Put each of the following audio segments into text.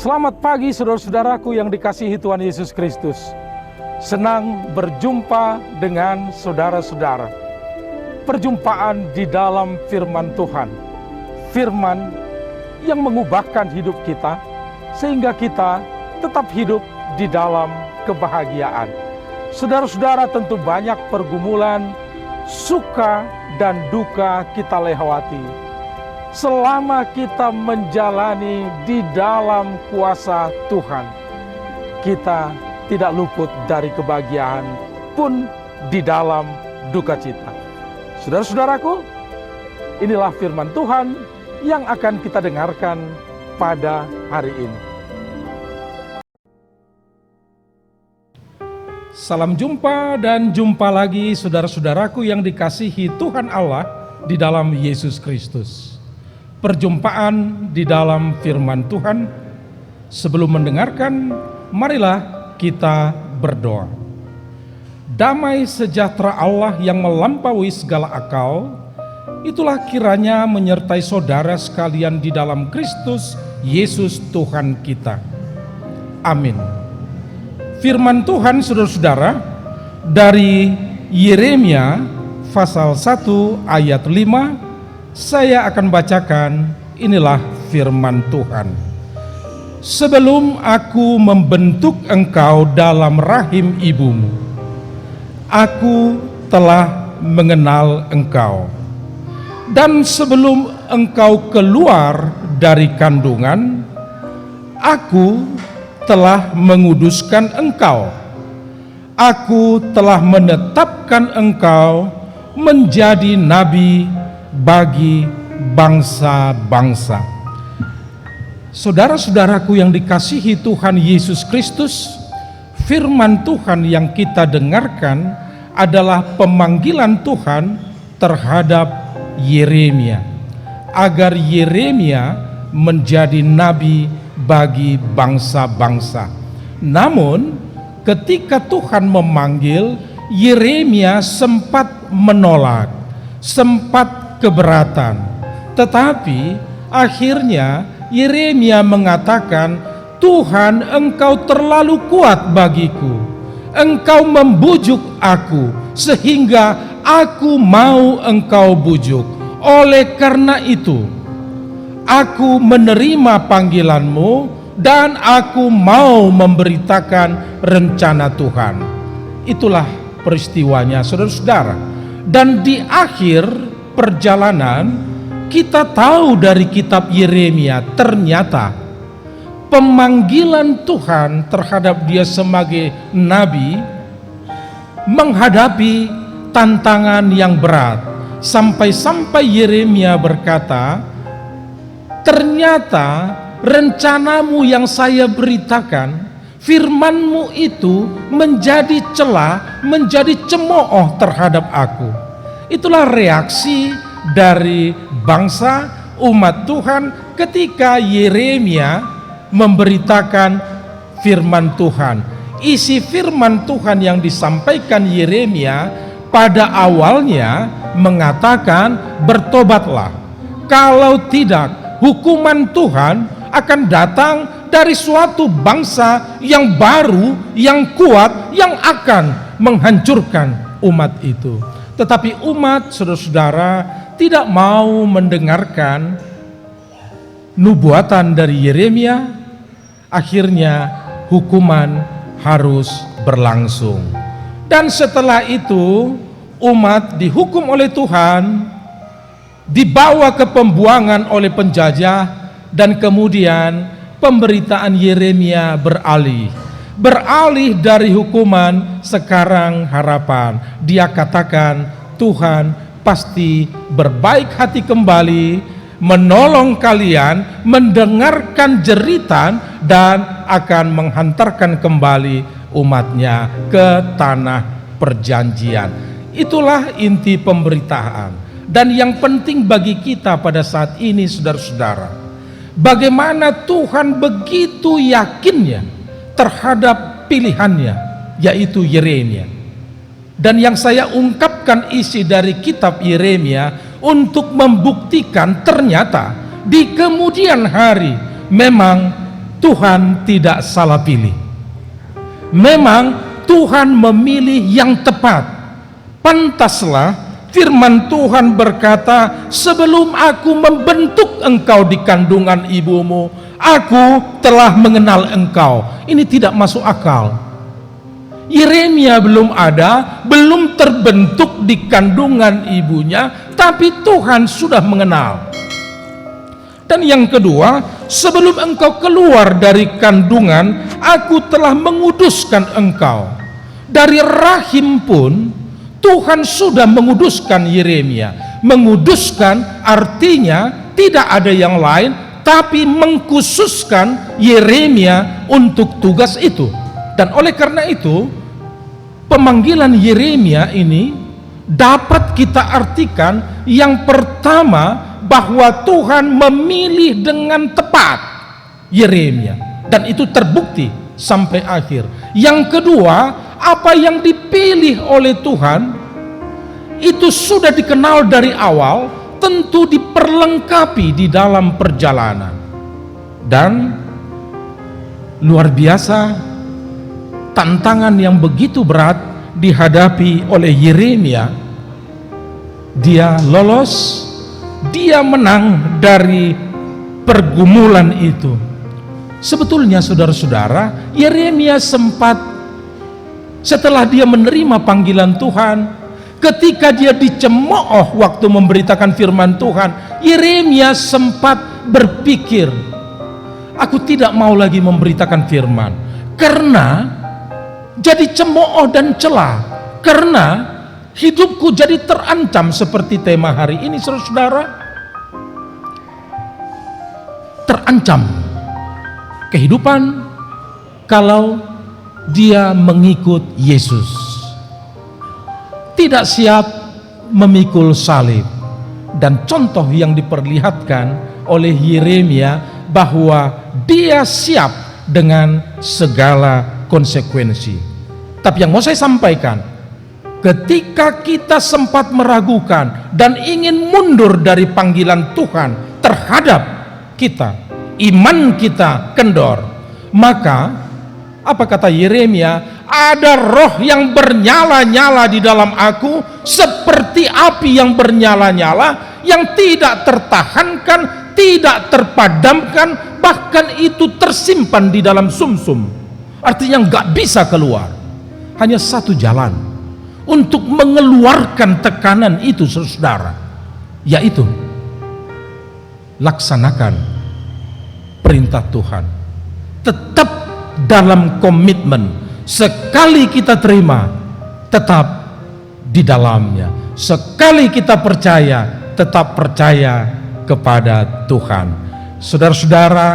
Selamat pagi saudara-saudaraku yang dikasihi Tuhan Yesus Kristus. Senang berjumpa dengan saudara-saudara. Perjumpaan di dalam firman Tuhan. Firman yang mengubahkan hidup kita sehingga kita tetap hidup di dalam kebahagiaan. Saudara-saudara, tentu banyak pergumulan, suka dan duka kita lewati selama kita menjalani di dalam kuasa Tuhan. Kita tidak luput dari kebahagiaan pun di dalam duka cita. Saudara-saudaraku, inilah firman Tuhan yang akan kita dengarkan pada hari ini. Salam jumpa dan jumpa lagi saudara-saudaraku yang dikasihi Tuhan Allah di dalam Yesus Kristus. Perjumpaan di dalam firman Tuhan. Sebelum mendengarkan, marilah kita berdoa. Damai sejahtera Allah yang melampaui segala akal, itulah kiranya menyertai saudara sekalian di dalam Kristus Yesus Tuhan kita. Amin. Firman Tuhan saudara-saudara dari Yeremia pasal 1 ayat 5, saya akan bacakan. Inilah firman Tuhan. Sebelum aku membentuk engkau dalam rahim ibumu, aku telah mengenal engkau. Dan sebelum engkau keluar dari kandungan, aku telah menguduskan engkau. Aku telah menetapkan engkau menjadi nabi bagi bangsa-bangsa. Saudara-saudaraku yang dikasihi Tuhan Yesus Kristus, firman Tuhan yang kita dengarkan adalah pemanggilan Tuhan terhadap Yeremia, agar Yeremia menjadi nabi bagi bangsa-bangsa. Namun, ketika Tuhan memanggil, Yeremia sempat menolak, sempat keberatan. Tetapi akhirnya Yeremia mengatakan, Tuhan, engkau terlalu kuat bagiku. Engkau membujuk aku sehingga aku mau engkau bujuk. Oleh karena itu, aku menerima panggilanmu dan aku mau memberitakan rencana Tuhan. Itulah peristiwanya saudara-saudara. Dan di akhir perjalanan, kita tahu dari kitab Yeremia, ternyata pemanggilan Tuhan terhadap dia sebagai nabi menghadapi tantangan yang berat. Sampai-sampai Yeremia berkata, ternyata rencanamu yang saya beritakan, firmanmu itu menjadi celah, menjadi cemooh terhadap aku. Itulah reaksi dari bangsa umat Tuhan ketika Yeremia memberitakan firman Tuhan. Isi firman Tuhan yang disampaikan Yeremia pada awalnya mengatakan, bertobatlah, kalau tidak hukuman Tuhan akan datang dari suatu bangsa yang baru, yang kuat, yang akan menghancurkan umat itu. Tetapi umat saudara-saudara tidak mau mendengarkan nubuatan dari Yeremia. Akhirnya hukuman harus berlangsung. Dan setelah itu umat dihukum oleh Tuhan, dibawa ke pembuangan oleh penjajah, dan kemudian pemberitaan Yeremia beralih dari hukuman, sekarang harapan. Dia katakan, Tuhan pasti berbaik hati kembali, menolong kalian, mendengarkan jeritan, dan akan menghantarkan kembali umatnya ke tanah perjanjian. Itulah inti pemberitaan. Dan yang penting bagi kita pada saat ini, saudara-saudara, bagaimana Tuhan begitu yakinnya terhadap pilihannya, yaitu Yeremia. Dan yang saya ungkapkan isi dari kitab Yeremia untuk membuktikan ternyata di kemudian hari memang Tuhan tidak salah pilih. Memang Tuhan memilih yang tepat. Pantaslah firman Tuhan berkata, sebelum aku membentuk engkau di kandungan ibumu, aku telah mengenal engkau. Ini tidak masuk akal. Yeremia belum ada, belum terbentuk di kandungan ibunya, tapi Tuhan sudah mengenal. Dan yang kedua, sebelum engkau keluar dari kandungan, aku telah menguduskan engkau. Dari rahim pun Tuhan sudah menguduskan Yeremia. Menguduskan artinya tidak ada yang lain, tapi mengkhususkan Yeremia untuk tugas itu. Dan oleh karena itu, pemanggilan Yeremia ini dapat kita artikan yang pertama, bahwa Tuhan memilih dengan tepat Yeremia, dan itu terbukti sampai akhir. Yang kedua, apa yang dipilih oleh Tuhan itu sudah dikenal dari awal, tentu diperlengkapi di dalam perjalanan. Dan luar biasa, tantangan yang begitu berat dihadapi oleh Yeremia. Dia lolos, dia menang dari pergumulan itu. Sebetulnya saudara-saudara, Yeremia sempat, setelah dia menerima panggilan Tuhan, ketika dia dicemooh waktu memberitakan firman Tuhan, Yeremia sempat berpikir, aku tidak mau lagi memberitakan firman, karena jadi cemooh dan celah, karena hidupku jadi terancam. Seperti tema hari ini, saudara-saudara, terancam kehidupan kalau dia mengikut Yesus, tidak siap memikul salib. Dan contoh yang diperlihatkan oleh Yeremia bahwa dia siap dengan segala konsekuensi. Tapi yang mau saya sampaikan, ketika kita sempat meragukan dan ingin mundur dari panggilan Tuhan terhadap kita, iman kita kendor, maka apa kata Yeremia? Ada roh yang bernyala-nyala di dalam aku, seperti api yang bernyala-nyala, yang tidak tertahankan, tidak terpadamkan, bahkan itu tersimpan di dalam sumsum. Artinya nggak bisa keluar. Hanya satu jalan untuk mengeluarkan tekanan itu, saudara, yaitu laksanakan perintah Tuhan. Tetap dalam komitmen, sekali kita terima, tetap di dalamnya. Sekali kita percaya, tetap percaya kepada Tuhan. Saudara-saudara,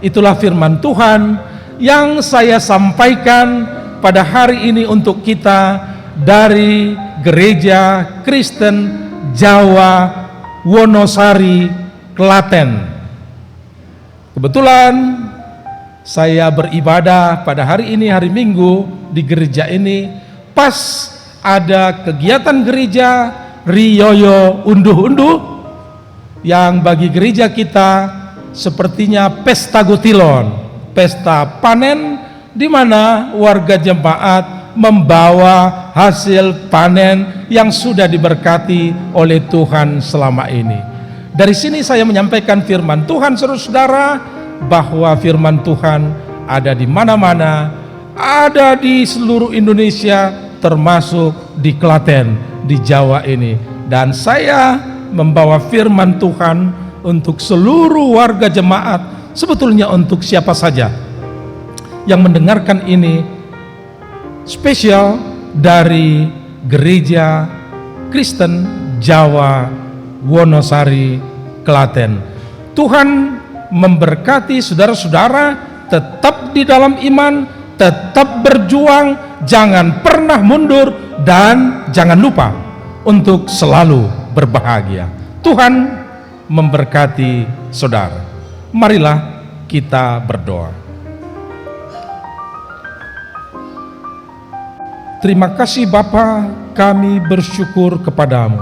itulah firman Tuhan yang saya sampaikan pada hari ini untuk kita dari Gereja Kristen Jawa Wonosari, Klaten. Kebetulan saya beribadah pada hari ini, hari Minggu, di gereja ini pas ada kegiatan gereja Riyoyo Unduh-Unduh, yang bagi gereja kita sepertinya pesta gotilon, pesta panen, di mana warga jemaat membawa hasil panen yang sudah diberkati oleh Tuhan selama ini. Dari sini saya menyampaikan firman Tuhan, saudara-saudara, bahwa firman Tuhan ada di mana-mana, ada di seluruh Indonesia, termasuk di Klaten, di Jawa ini. Dan saya membawa firman Tuhan untuk seluruh warga jemaat, sebetulnya untuk siapa saja yang mendengarkan ini, spesial dari Gereja Kristen Jawa Wonosari, Klaten. Tuhan memberkati saudara-saudara, tetap di dalam iman, tetap berjuang, jangan pernah mundur, dan jangan lupa untuk selalu berbahagia. Tuhan memberkati saudara. Marilah kita berdoa. Terima kasih Bapa, kami bersyukur kepadamu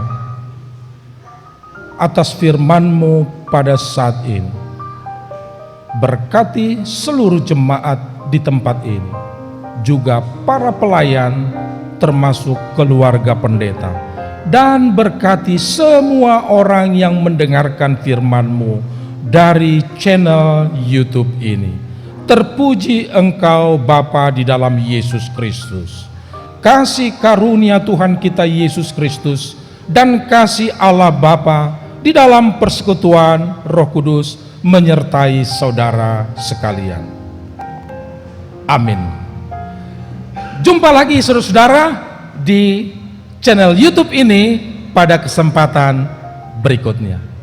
atas firman-Mu pada saat ini. Berkati seluruh jemaat di tempat ini, juga para pelayan termasuk keluarga pendeta, dan berkati semua orang yang mendengarkan firman-Mu dari channel YouTube ini. Terpuji Engkau Bapa di dalam Yesus Kristus. Kasih karunia Tuhan kita Yesus Kristus dan kasih Allah Bapa di dalam persekutuan Roh Kudus menyertai saudara sekalian. Amin. Jumpa lagi saudara-saudara di channel YouTube ini pada kesempatan berikutnya.